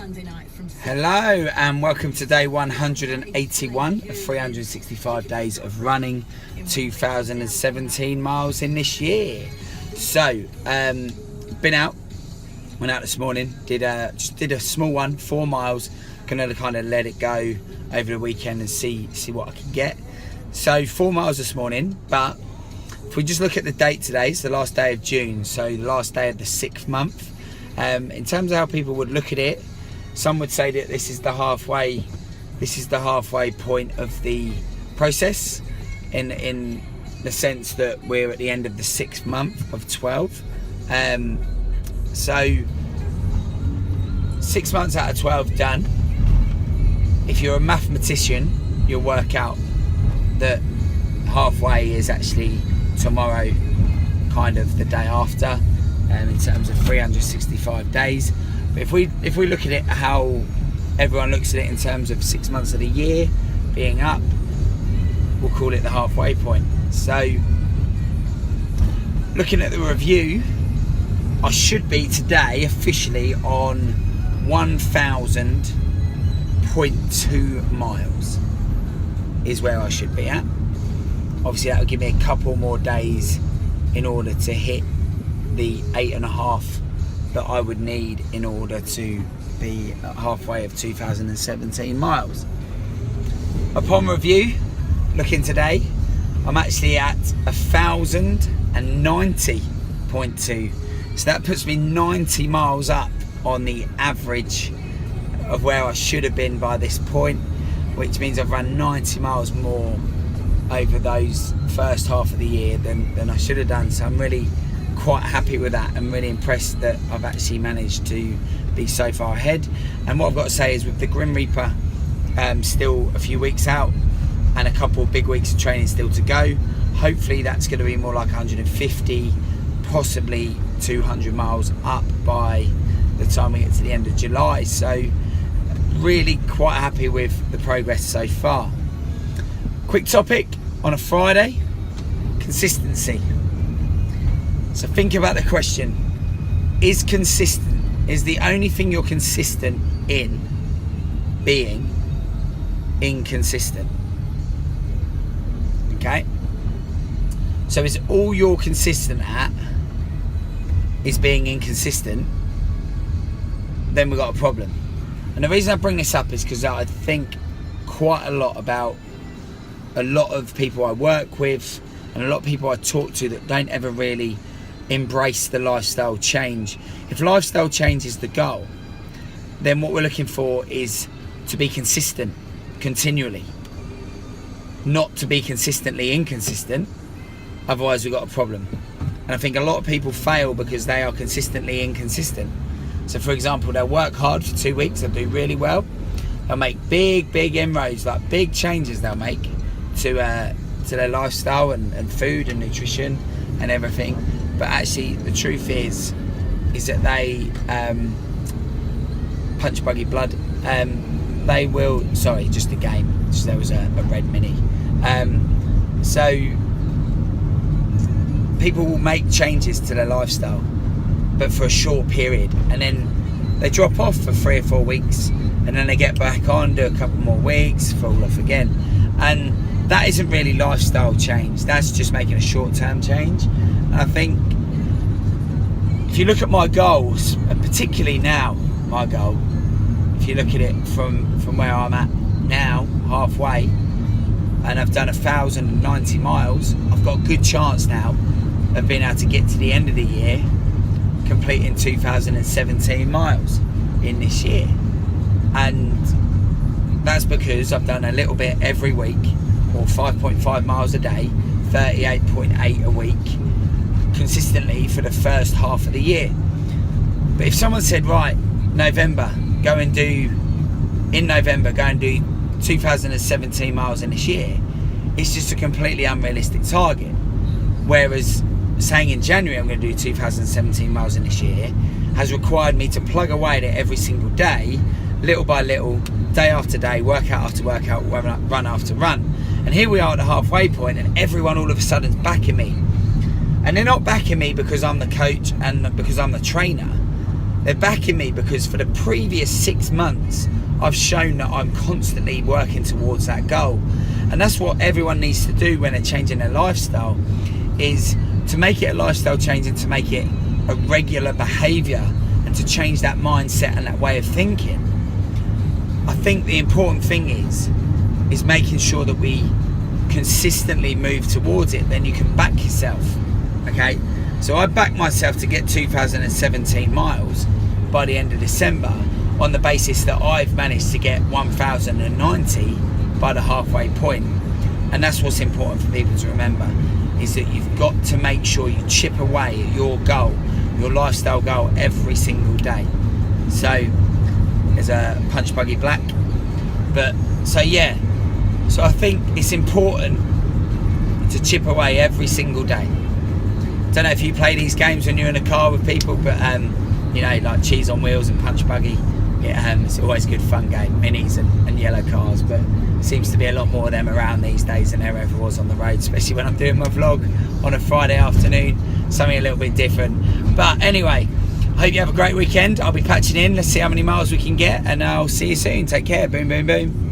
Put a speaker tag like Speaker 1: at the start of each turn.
Speaker 1: Sunday night from...
Speaker 2: Hello and welcome to day 181 of 365 days of running, 2017 miles in this year. So, went out this morning, just did a small one, 4 miles. Gonna kind of let it go over the weekend and see what I can get. So 4 miles this morning, but if we just look at the date today, it's the last day of June, so the last day of the 6th month. In terms of how people would look at it, some would say that this is the halfway point of the process, in the sense that we're at the end of the 6th month of 12. So 6 months out of 12 done. If you're a mathematician, you'll work out that halfway is actually tomorrow, kind of the day after, in terms of 365 days. But if we look at it how everyone looks at it in terms of 6 months of the year being up, we'll call it the halfway point. So looking at the review, I should be today officially on 1,000.2 miles is where I should be at. Obviously that will give me a couple more days in order to hit the 8.5 that I would need in order to be halfway of 2017 miles. Upon review, looking today, I'm actually at 1,090.2. So that puts me 90 miles up on the average of where I should have been by this point, which means I've run 90 miles more over those first half of the year than I should have done. So I'm really quite happy with that. I'm really impressed that I've actually managed to be so far ahead. And what I've got to say is, with the Grim Reaper still a few weeks out and a couple of big weeks of training still to go, hopefully that's going to be more like 150, possibly 200 miles up by the time we get to the end of July. So really quite happy with the progress so far. Quick topic on a Friday: consistency. So think about the question: is the only thing you're consistent in being inconsistent? Okay, so is all you're consistent at is being inconsistent, then we've got a problem. And the reason I bring this up is because I think quite a lot about a lot of people I work with and a lot of people I talk to that don't ever really embrace the lifestyle change. If lifestyle change is the goal, then what we're looking for is to be consistent continually, not to be consistently inconsistent. Otherwise we've got a problem. And I think a lot of people fail because they are consistently inconsistent. So for example, they'll work hard for 2 weeks, they'll do really well, they'll make big inroads, like big changes they'll make to their lifestyle and food and nutrition and everything. But actually the truth is that they punch buggy blood. They will, sorry, just a game, just there was a red mini. So people will make changes to their lifestyle, but for a short period, and then they drop off for 3 or 4 weeks, and then they get back on, do a couple more weeks, fall off again. And that isn't really lifestyle change, that's just making a short-term change. And I think if you look at my goals, and particularly now, my goal, if you look at it from where I'm at now, halfway, and I've done 1,090 miles, I've got a good chance now of being able to get to the end of the year completing 2017 miles in this year. And that's because I've done a little bit every week, or 5.5 miles a day, 38.8 a week, consistently for the first half of the year. But if someone said, right, November, go and do 2017 miles in this year, it's just a completely unrealistic target. Whereas saying in January I'm going to do 2017 miles in this year has required me to plug away at it every single day, little by little, day after day, workout after workout, run after run. And here we are at the halfway point, and everyone all of a sudden is backing me. And they're not backing me because I'm the coach and because I'm the trainer. They're backing me because for the previous 6 months, I've shown that I'm constantly working towards that goal. And that's what everyone needs to do when they're changing their lifestyle, is to make it a lifestyle change and to make it a regular behaviour and to change that mindset and that way of thinking. I think the important thing is making sure that we consistently move towards it. Then you can back yourself. Okay, so I backed myself to get 2017 miles by the end of December on the basis that I've managed to get 1090 by the halfway point. And that's what's important for people to remember, is that you've got to make sure you chip away at your goal, your lifestyle goal, every single day. So there's a Punch Buggy Black. But so yeah, so I think it's important to chip away every single day. Don't know if you play these games when you're in a car with people, but you know, like Cheese on Wheels and Punch Buggy, it's always a good fun game. Minis and yellow cars, but seems to be a lot more of them around these days than there ever was on the road, especially when I'm doing my vlog on a Friday afternoon, something a little bit different. But anyway, I hope you have a great weekend. I'll be patching in. Let's see how many miles we can get, and I'll see you soon. Take care. Boom, boom, boom.